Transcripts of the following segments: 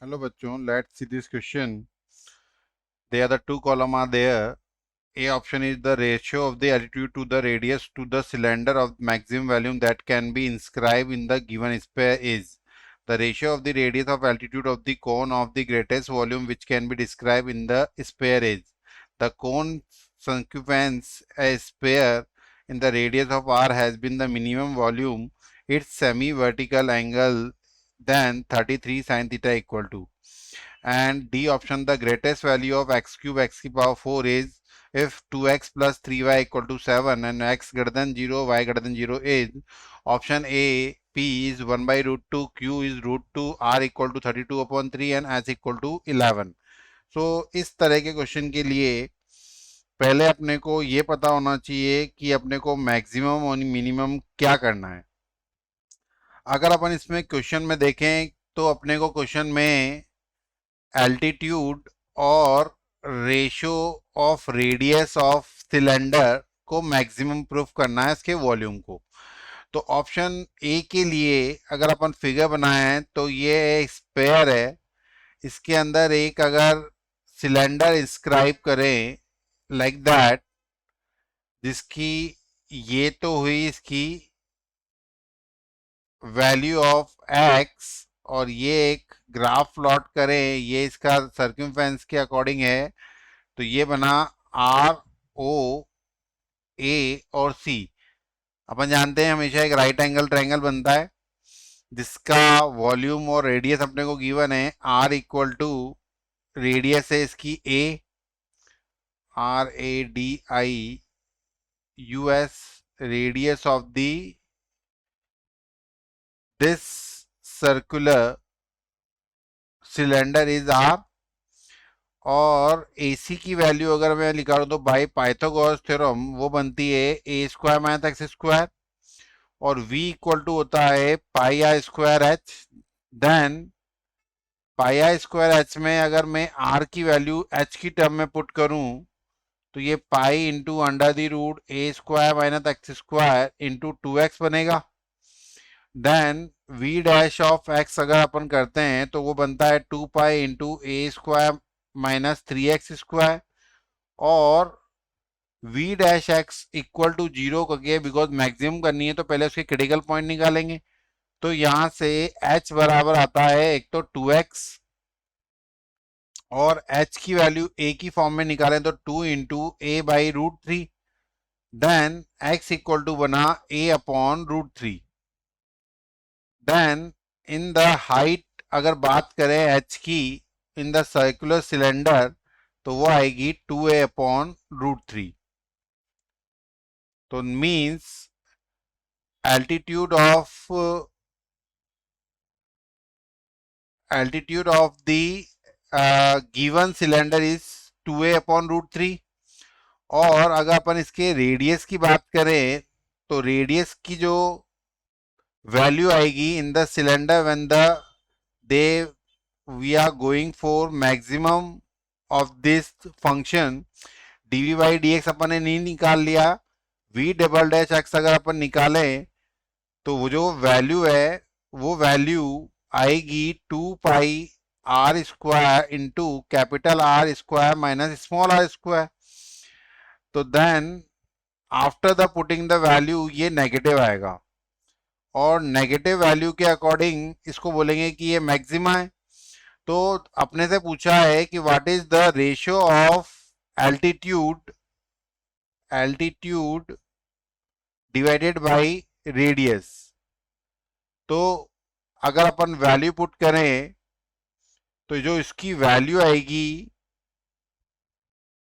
Hello bachon, let's see this question. There the two column are there. A option is the ratio of the altitude to the radius to the cylinder of maximum volume that can be inscribed in the given sphere is the ratio of the radius of altitude of the cone of the greatest volume which can be described in the sphere is the cone circumference a sphere in the radius of r has been the minimum volume its semi-vertical angle than 33 sin theta equal to. And D option, the greatest value of x cube x की power 4 is if 2x plus 3y equal to 7 and x greater than 0, y greater than 0 is option A, P is 1 by root 2, Q is root 2, R equal to 32 upon 3 and S equal to 11. So इस तरह के question के लिए पहले अपने को ये पता होना चाहिए कि अपने को मैक्सिमम और मिनिमम क्या करना है. अगर अपन इसमें क्वेश्चन में देखें तो अपने को क्वेश्चन में एल्टीट्यूड और ratio of radius of cylinder को मैक्सिमम प्रूफ करना है इसके वॉल्यूम को. तो ऑप्शन ए के लिए अगर अपन फिगर बनाएं तो ये एक स्पेयर है, इसके अंदर एक अगर सिलेंडर इंस्क्राइब करें लाइक दैट, जिसकी ये तो हुई इसकी वैल्यू ऑफ एक्स और ये एक ग्राफ प्लॉट करें, ये इसका सर्कमफेरेंस के अकॉर्डिंग है, तो ये बना आर ओ ए और सी. अपन जानते हैं हमेशा एक राइट एंगल ट्रायंगल बनता है जिसका वॉल्यूम और रेडियस अपने को गिवन है. आर इक्वल टू रेडियस है इसकी A, R A D I U S, radius of the this circular cylinder is R. और AC की वैल्यू अगर मैं निकालूं तो बाय पाइथागोरस थ्योरम वो बनती है A square minus x square और V इक्वल टू होता है pi R square H. Then pi R square H में अगर मैं R की वैल्यू H की टर्म में पुट करूं तो ये pi into under the root A square minus x square into 2x बनेगा. Then V dash of x अगर अपन करते हैं तो वो बनता है 2 pi into a square minus 3x square और v dash x equal to 0 करके बिकॉज मैक्सिमम करनी है तो पहले उसके क्रिटिकल पॉइंट निकालेंगे. तो यहां से h बराबर आता है एक तो 2x और h की वैल्यू a की फॉर्म में निकालें तो 2 into a by root 3. Then x equal to बना a upon root 3. Then in the height अगर बात करें h की इन द सर्कुलर सिलेंडर तो वो आएगी 2a अपॉन रूट 3. तो means altitude of the given cylinder is 2a upon root 3. और अगर अपन इसके रेडियस की बात करें तो रेडियस की जो वैल्यू आएगी in the cylinder when the they we are going for maximum of this function dv by D X अपन ने नहीं निकाल लिया, v डबल डैश एक्स अगर अपन निकालें तो वो जो वैल्यू है वो वैल्यू आएगी 2 pi R square into capital R square minus small R square. तो then after the putting the value ये नेगेटिव आएगा और नेगेटिव वैल्यू के अकॉर्डिंग इसको बोलेंगे कि ये मैक्सिमा है. तो अपने से पूछा है कि what is the ratio of altitude divided by radius. तो अगर अपन वैल्यू पुट करें तो जो इसकी वैल्यू आएगी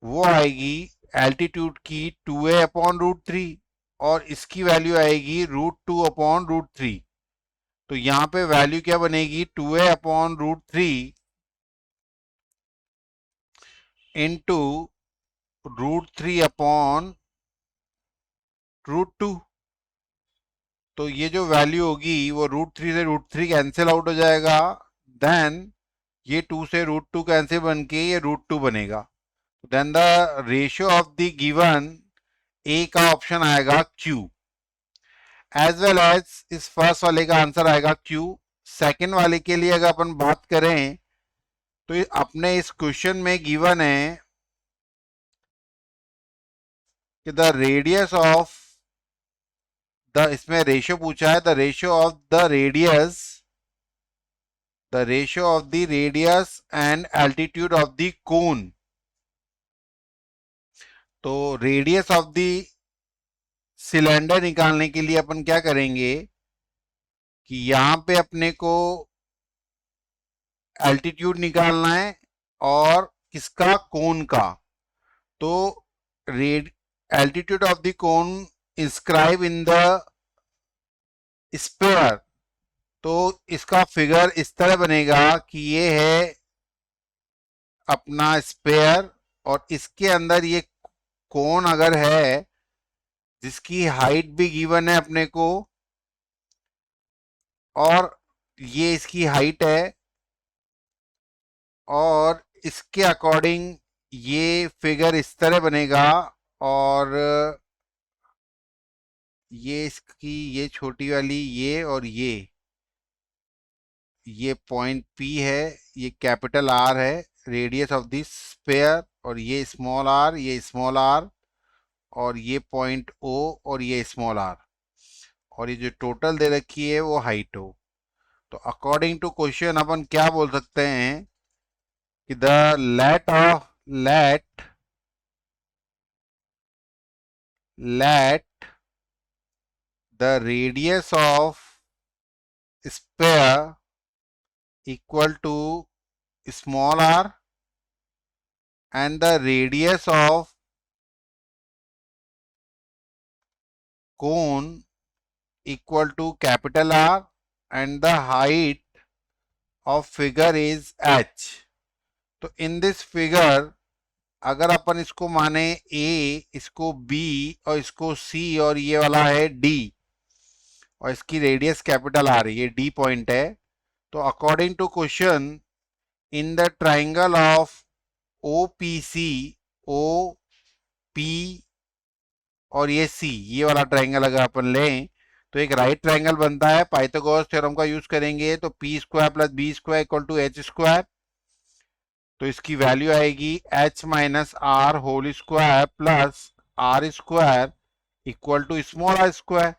वो आएगी एल्टीट्यूड की 2a अपॉन रूट 3 और इसकी वैल्यू आएगी रूट 2 अपॉन रूट 3. तो यहां पे वैल्यू क्या बनेगी 2a upon root 3 into root 3 upon root 2. तो ये जो वैल्यू होगी वो रूट 3 से रूट 3 कैंसिल आउट हो जाएगा. देन ये 2 से रूट 2 कैंसिल बन के ये रूट 2 बनेगा. Then the ratio of the given A का ऑप्शन आएगा Q एज वेल एज इस फर्स्ट वाले का आंसर आएगा Q. सेकेंड वाले के लिए अगर अपन बात करें तो अपने इस क्वेश्चन में गिवन है कि द रेडियस ऑफ द, इसमें रेशियो पूछा है, the ratio of the radius and altitude of the cone. तो रेडियस ऑफ द सिलेंडर निकालने के लिए अपन क्या करेंगे कि यहां पे अपने को एल्टीट्यूड निकालना है और किसका, कोन का। तो read altitude of the cone inscribe in the sphere. तो इसका फिगर इस तरह बनेगा कि ये है अपना स्पेयर और इसके अंदर ये कोन अगर है जिसकी हाइट भी गिवन है अपने को और ये इसकी हाइट है और इसके अकॉर्डिंग ये फिगर इस तरह बनेगा और ये इसकी ये छोटी वाली ये और ये पॉइंट P है, ये कैपिटल R है रेडियस ऑफ दिस स्फीयर और ये स्मॉल r और ये पॉइंट O और ये स्मॉल r और ये जो टोटल दे रखी है वो हाइट हो। तो अकॉर्डिंग टू क्वेश्चन अपन क्या बोल सकते हैं कि the let the radius of sphere equal to small r and the radius of cone equal to capital R and the height of figure is h। तो in this figure अगर अपन इसको माने A, इसको B और इसको C और ये वाला है D और इसकी रेडियस कैपिटल R, ये D पॉइंट है। तो according to question in the triangle of OPC, OP और ये C, ये वाला ट्राइंगल अगर अपन लें तो एक राइट ट्राइंगल बनता है। पाइथागोरस थ्योरम का यूज करेंगे तो p square plus b square equal to h square. तो इसकी वैल्यू आएगी h minus are whole square plus r square equal to small r square.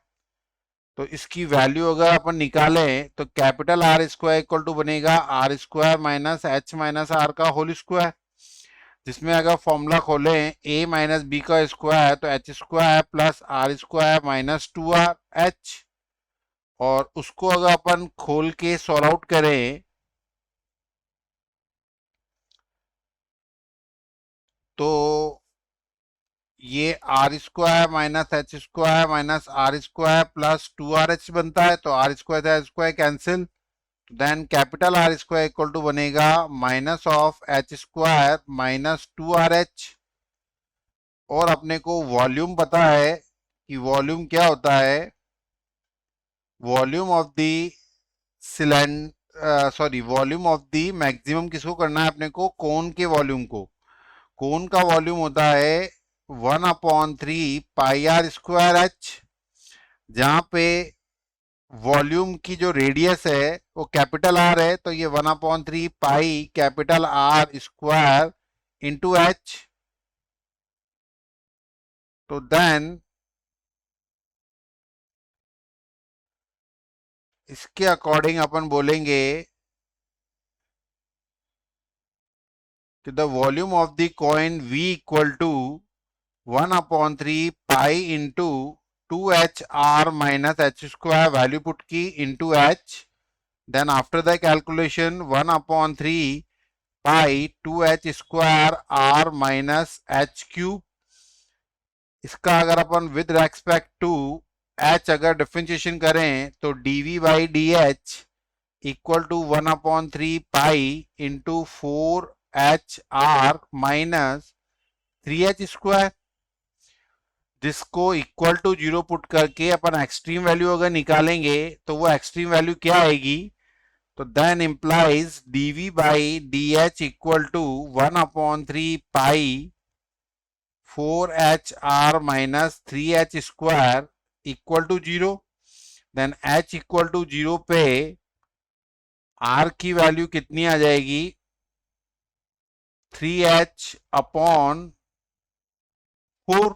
तो इसकी वैल्यू अगर अपन निकालें तो capital R square equal to बनेगा R square minus h minus are का होल स्क्वायर, जिसमें अगर फॉर्मूला खोलें a माइनस बी का स्क्वायर तो h square plus r square minus 2rh और उसको अगर अपन खोल के सॉल्व आउट करें तो ये R square minus H square minus are square plus 2rh बनता है। तो आर स्क्वायर से square cancel, then capital R square equal to बनेगा minus of h square minus 2rh। और अपने को वॉल्यूम पता है कि वॉल्यूम क्या होता है, volume of the volume of the maximum किसको करना है अपने को, कोन के वॉल्यूम को। कोन का वॉल्यूम होता है 1/3 पाई r स्क्वायर h, जहां पे वॉल्यूम की जो रेडियस है वो कैपिटल R है तो ये 1/3 pi capital R square into h। तो देन इसके अकॉर्डिंग अपन बोलेंगे कि the volume of the coin V equal to 1/3 pi into 2HR minus h square, value put की into h। Then after the calculation 1/3 pi 2h square r minus h cube. इसका अगर अपन with respect to h अगर differentiation करें तो dv by dh equal to 1/3 pi into 4HR minus 3h square, जिसको equal to 0 put करके अपन extreme value अगर निकालेंगे तो वो एक्सट्रीम वैल्यू क्या आएगी, तो then implies dv by dh equal to 1/3 pi 4HR minus 3h square equal to 0। Then h equal to 0 पे r की वैल्यू कितनी आ जाएगी, 3h upon 4,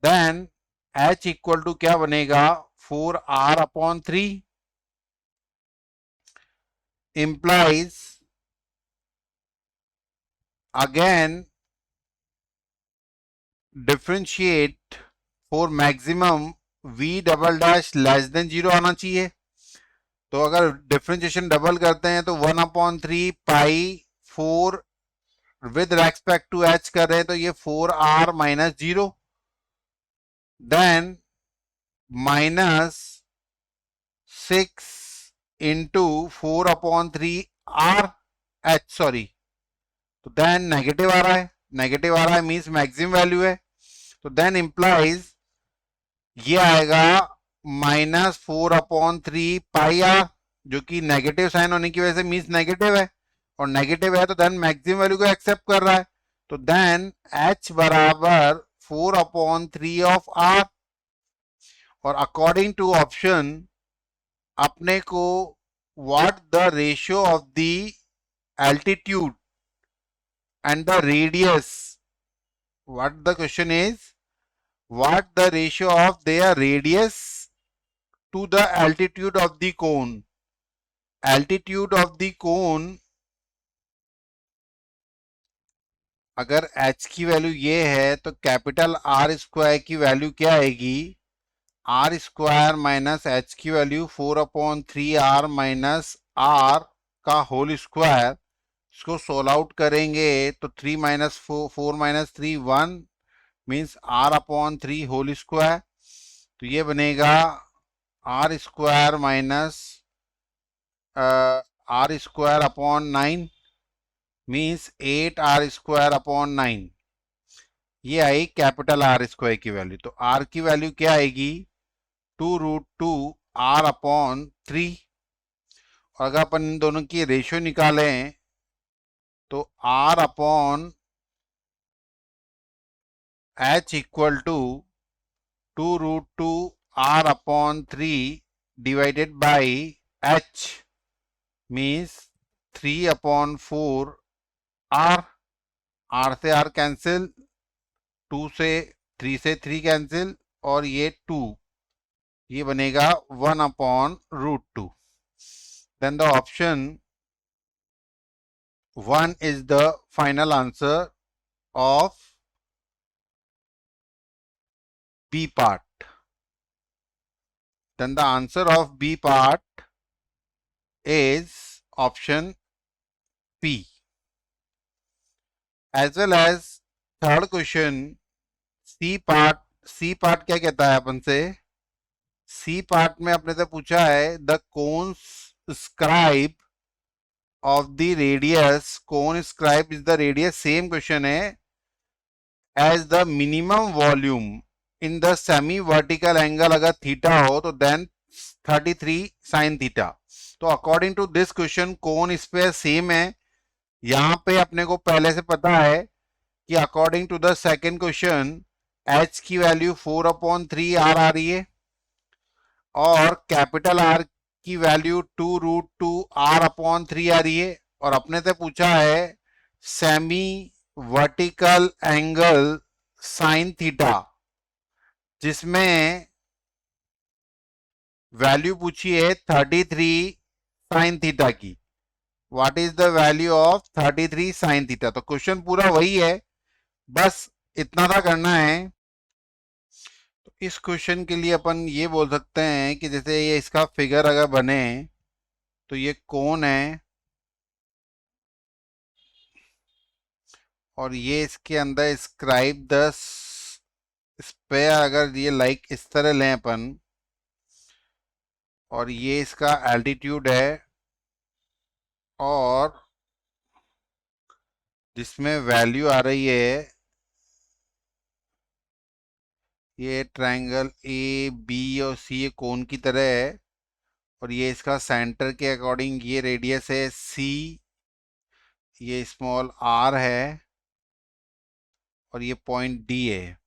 then h equal to क्या बनेगा 4r upon 3 implies again differentiate for maximum v double dash less than 0 आना चाहिए। तो अगर डिफ्रेंशिएशन डबल करते हैं तो 1/3 pi 4 with respect to h कर रहे हैं तो ये 4r minus 0, then minus 6 into 4/3 r h, sorry, तो देन नेगेटिव आ रहा है, नेगेटिव आ रहा है मीन्स मैक्सिमम वैल्यू है, तो देन इंप्लाइज ये आएगा -4/3 पाई आर, जो कि नेगेटिव साइन होने की वजह से मीन्स नेगेटिव है, और नेगेटिव है तो देन मैक्सिमम वैल्यू को एक्सेप्ट कर रहा है, तो देन h बराबर 4/3 ऑफ r, और अकॉर्डिंग टू ऑप्शन अपने को what the ratio of the altitude and the radius, what the question is, what the ratio of their radius to the altitude of the cone, altitude of the cone अगर h की value ये है तो capital R square की value क्या आएगी, R square minus h की value 4/3 r minus r का होल स्क्वायर, इसको सोल्व आउट करेंगे तो 3 minus 4 minus 3 1 means r/3 whole square, तो ये बनेगा r square minus r square upon 9 means 8r square upon 9, ये आई कैपिटल R स्क्वायर की वैल्यू। तो r की वैल्यू क्या आएगी 2√2 r/3, और अगर अपन इन दोनों की रेशियो निकालें तो r upon h equal to 2√2 r/3 divided by h means 3/4 r, r से r कैंसिल, 2 से 3 से 3 कैंसिल, और ये 2, ये बनेगा 1/√2, then the option 1 is the final answer of B part. Then the answer of B part is option P. As well as third question C part. C part क्या कहता है अपन से, C part में अपने से पूछा है the cones scribe of the radius, cone scribe is the radius, same question है, as the minimum volume in the semi vertical angle अगर थीटा हो तो then 33 sin थीटा, तो according to this question cone square same है, यहां पे अपने को पहले से पता है कि according to the second question h की वैल्यू 4/3 r आ रही है, और कैपिटल R की वैल्यू 2√2 r/3 आ रही है, और अपने से पूछा है semi vertical angle sine theta, जिसमें वैल्यू पूछी है 33 साइन थीटा की, what is the value of 33 sine theta, तो क्वेश्चन पूरा वही है, बस इतना सा करना है। तो इस क्वेश्चन के लिए अपन ये बोल सकते हैं कि जैसे ये इसका फिगर अगर बने तो ये कोन है, और ये इसके अंदर स्क्राइब द स्पेयर, अगर ये लाइक इस तरह लें अपन, और ये इसका एल्टीट्यूड है, और जिसमें वैल्यू आ रही है ये ट्रायंगल ए बी और सी, ये कोन की तरह है, और ये इसका सेंटर के अकॉर्डिंग ये रेडियस है सी, ये स्मॉल आर है, और ये पॉइंट डी है,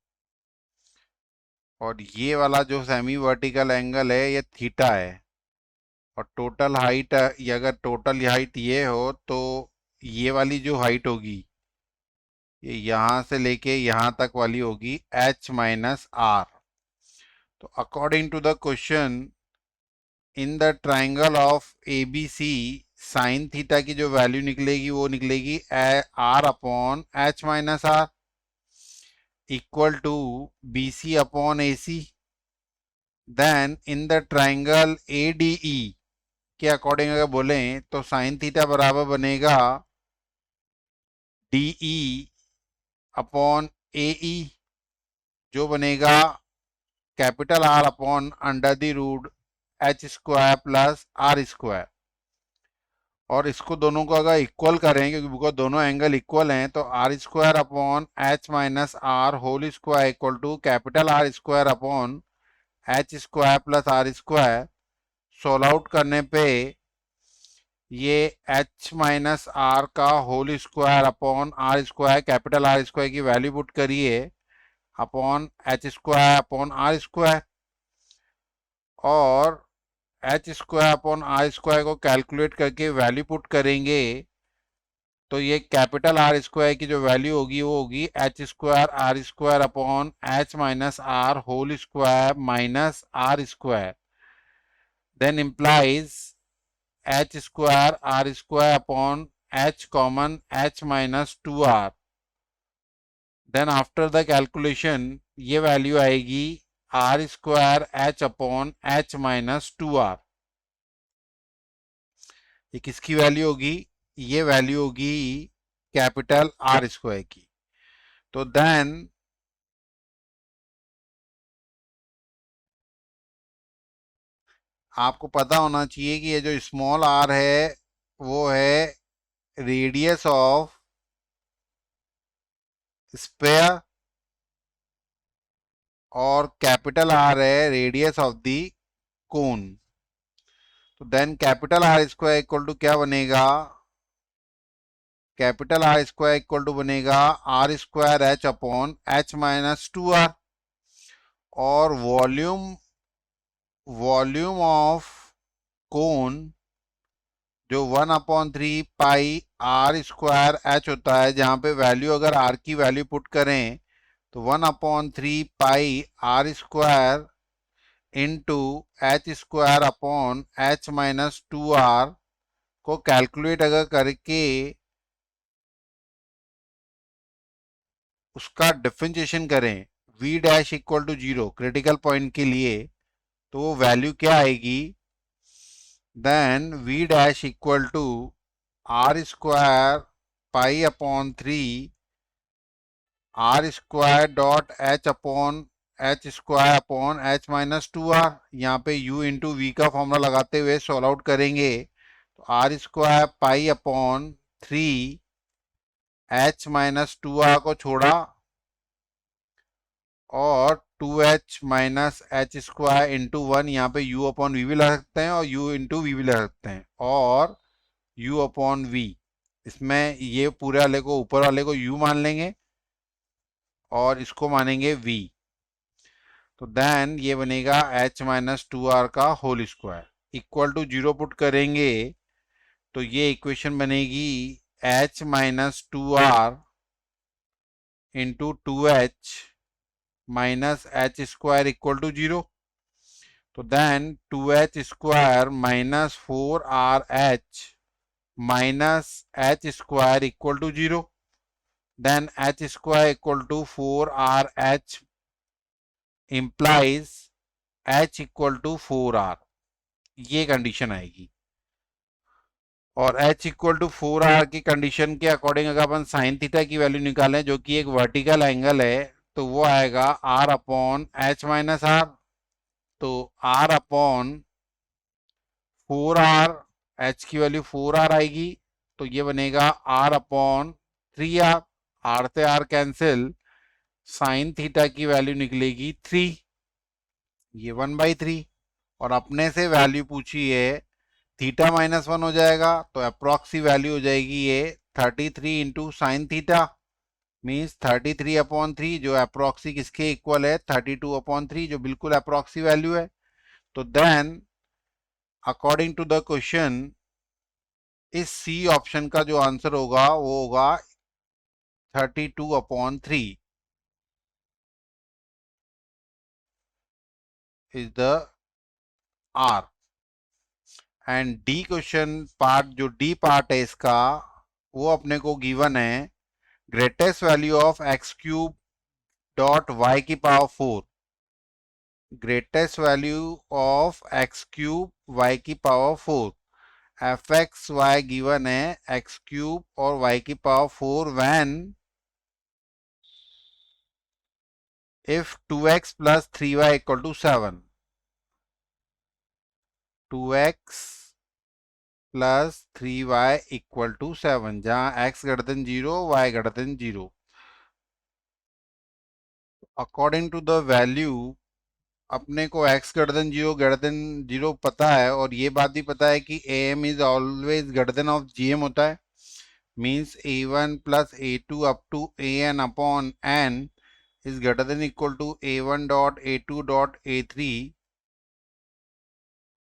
और ये वाला जो सेमी वर्टिकल एंगल है ये थीटा है, और टोटल हाइट, ये अगर टोटल हाइट ये हो तो ये वाली जो हाइट होगी ये यहां से लेके यहां तक वाली होगी h माइनस आर। तो according to the question, in the triangle of A B C, sine theta की जो वैल्यू निकलेगी वो निकलेगी r upon H minus r equal to B C upon A C. Then in the triangle A D E के according अगर बोलें तो sine theta बराबर बनेगा डी ई अपॉन ए ई, जो बनेगा capital R upon under the root h square plus are square. और इसको दोनों को अगर इक्वल करें, क्योंकि बिकॉज दोनों एंगल इक्वल हैं, तो R square upon H minus are whole square equal to capital R square upon H square plus are square. Solve out करने पे ये एच माइनस आर का whole square upon R square, capital R square की value put करिए upon H square upon R square, और H square upon R square को calculate करके value put करेंगे तो ये कैपिटल आर स्क्वायर की जो वैल्यू होगी वो होगी h square r square upon H minus are whole square minus are square, then implies h square r square upon h common h minus two r. Then after the calculation ये value आएगी r square H upon H minus two r. ये किसकी value होगी? ये value होगी capital R square की। तो then आपको पता होना चाहिए कि ये जो स्मॉल आर है वो है रेडियस ऑफ स्फेयर, और कैपिटल आर है रेडियस ऑफ द कोन। तो then capital R square equal to क्या बनेगा? Capital R square equal to बनेगा R square H upon H minus two R, और वॉल्यूम ऑफ कोन जो 1/3 pi r² h होता है, जहां पे वैल्यू अगर r की वैल्यू पुट करें तो 1/3 pi r² into h² upon h minus two r को कैलकुलेट अगर करके उसका डिफरेंशिएशन करें v dash equal to 0 critical point के लिए, तो वो वैल्यू क्या आएगी? Then v dash equal to r² pi upon 3 r² dot h upon h² upon h minus two r. यहाँ पे u इंटू वी का फॉर्मूला लगाते हुए सॉल्व आउट करेंगे तो r² pi upon 3 h minus two r को छोड़ा और 2h माइनस h² इंटू 1, यहाँ पे u अपॉन वी भी लगा सकते हैं और u इंटू वी भी लगा सकते हैं, और u अपॉन वी। इसमें ये पूरे वाले को, ऊपर वाले को u मान लेंगे और इसको मानेंगे v। तो देन ये बनेगा h माइनस टू आर का whole square equal to 0 put करेंगे तो ये इक्वेशन बनेगी h minus two r into 2h minus h² equal to 0। तो then 2h² minus 4rh minus h² equal to 0, then h² equal to 4rh implies h equal to 4r। ये condition आएगी, और h equal to 4r की condition के according अगर अपन sign theta की value निकालें जो कि एक वर्टिकल एंगल है, तो वो आएगा r upon h minus r. तो r अपॉन 4r, h की वैल्यू 4r आएगी, तो ये बनेगा r अपॉन 3r। r से r कैंसिल, साइन थीटा की वैल्यू निकलेगी 3, ये 1/3। और अपने से वैल्यू पूछी है थीटा माइनस 1 हो जाएगा, तो अप्रॉक्सी वैल्यू हो जाएगी ये 33 इंटू साइन थीटा, मीन्स 33/3, जो अप्रॉक्सी किसके इक्वल है? 32/3, जो बिल्कुल अप्रॉक्सी वैल्यू है। तो then according to the question, इस सी ऑप्शन का जो आंसर होगा वो होगा 32/3 is the R. And D question part, जो डी पार्ट है इसका, वो अपने को गिवन है greatest value of x cube dot y की power 4, greatest value of x cube y की power 4, F x y given है एक्स क्यूब और वाई की power 4 when if 2x plus 3y equal to 7, 2x plus 3y equal to 7, जहां x greater than 0, y greater than 0. According to the value, अपने को x greater than 0 greater than 0 पता है, और ये बात भी पता है कि am is always greater than of gm होता है. Means a1 plus a2 up to an upon n is greater than equal to a1 dot a2 dot a3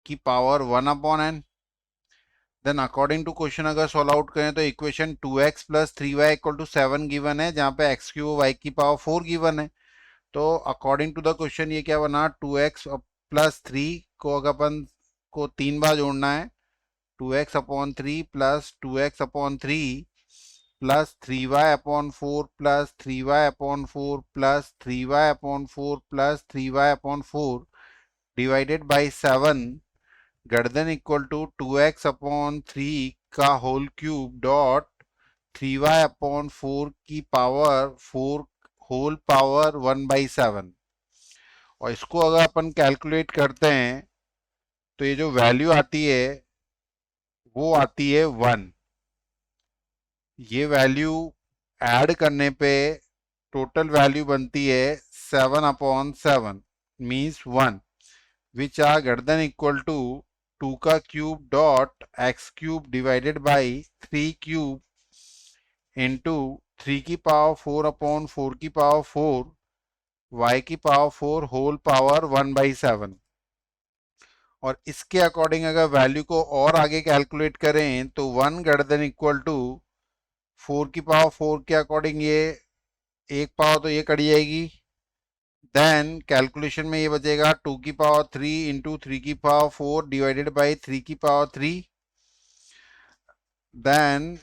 की power 1 upon n. Then according to question अगर solve out करें तो equation 2x plus 3y equal to 7 given है, जहां पे x cube y की power 4 given है. तो अकॉर्डिंग टू द क्वेश्चन ये क्या बना, 2x प्लस 3 को अगर अपन को 3 बार जोड़ना है, 2x upon 3 plus 2x upon 3 plus 3y upon 4 plus 3y upon 4 plus 3y upon 4 plus 3y upon 4 divided by 7 greater than equal to 2x upon 3 का whole cube dot 3y upon 4 की power 4 whole power 1/7. और इसको अगर अपन calculate करते हैं तो ये जो वैल्यू आती है वो आती है 1. ये वैल्यू ऐड करने पे टोटल वैल्यू बनती है 7/7 means 1, which are greater than equal to 2 का cube dot x cube divided by 3 cube into 3 की पावर 4 अपॉन 4 की पावर 4 y की पावर 4 होल पावर 1/7. और इसके अकॉर्डिंग अगर वैल्यू को और आगे कैलकुलेट करें तो 1 ग्रेटर देन इक्वल टू 4 की पावर 4 के अकॉर्डिंग ये एक पावर तो ये कट जाएगी. देन कैलकुलेशन में ये बचेगा 2 की पावर 3 इंटू 3 की पावर 4 डिवाइडेड बाई 3 की पावर 3. देन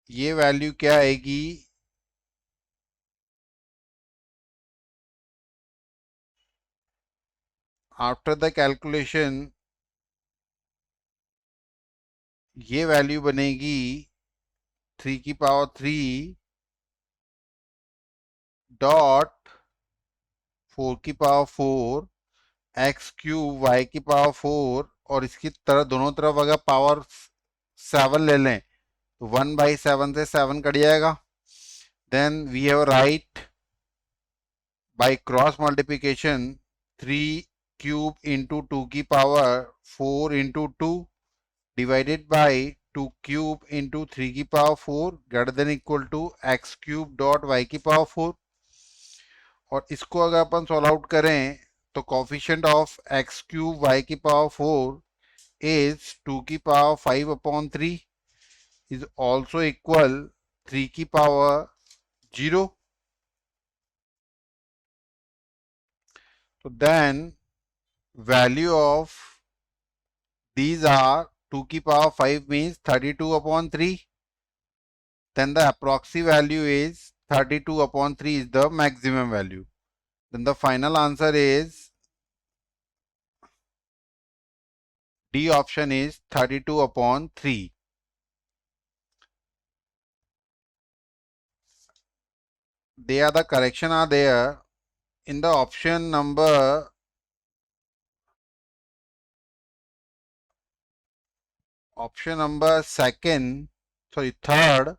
ये वैल्यू क्या आएगी, आफ्टर द कैलकुलेशन ये वैल्यू बनेगी 3 की पावर 3 डॉट 4 की पावर 4 एक्स क्यूब वाई की पावर 4, और इसकी तरह दोनों तरफ अगर पावर 7 ले लें तो 1/7 से 7 कट जाएगा. Then we have write by cross multiplication 3 cube into 2 की power 4 into 2 divided by 2 cube into 3 की power 4 greater than equal to x cube dot y की पावर 4. और इसको अगर अपन सॉल्व आउट करें तो coefficient of x cube y की पावर 4 is 2 की पावर 5 अपॉन 3 is also equal 3 की पावर 0. So then value of these are 2 की पावर 5 means 32/3. Then the approximate value is 32/3 is the maximum value. Then the final answer is D option is 32/3. They are the correction are there in the option number third.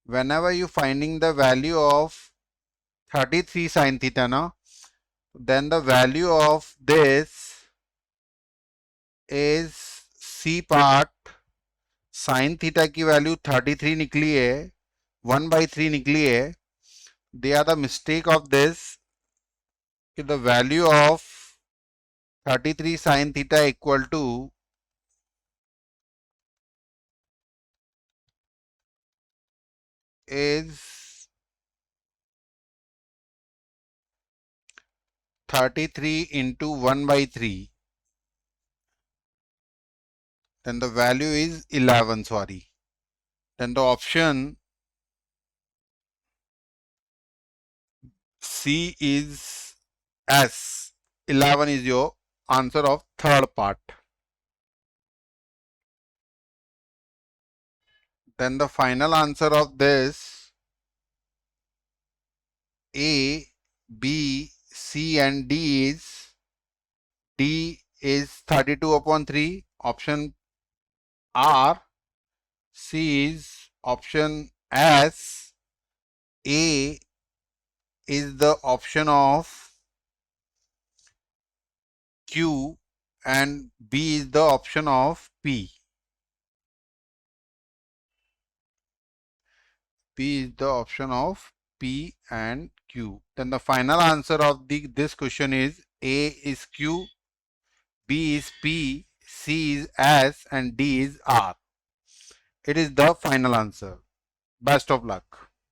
Whenever you finding the value of 33 sin theta now, then the value of this is C part. sin theta की value 33 निकली है, 1/3 निकली है. They are the mistake of this, the value of 33 sin theta equal to is 33 into 1 by 3, then the value is 11, sorry. Then the option C is S. 11 is your answer of third part. Then the final answer of this A, B, C and D is 32 upon 3. Option R. C is option S. A is the option of Q and B is the option of P. P is the option of P and Q. Then the final answer of this question is A is Q, B is P, C is S and D is R. It is the final answer. Best of luck.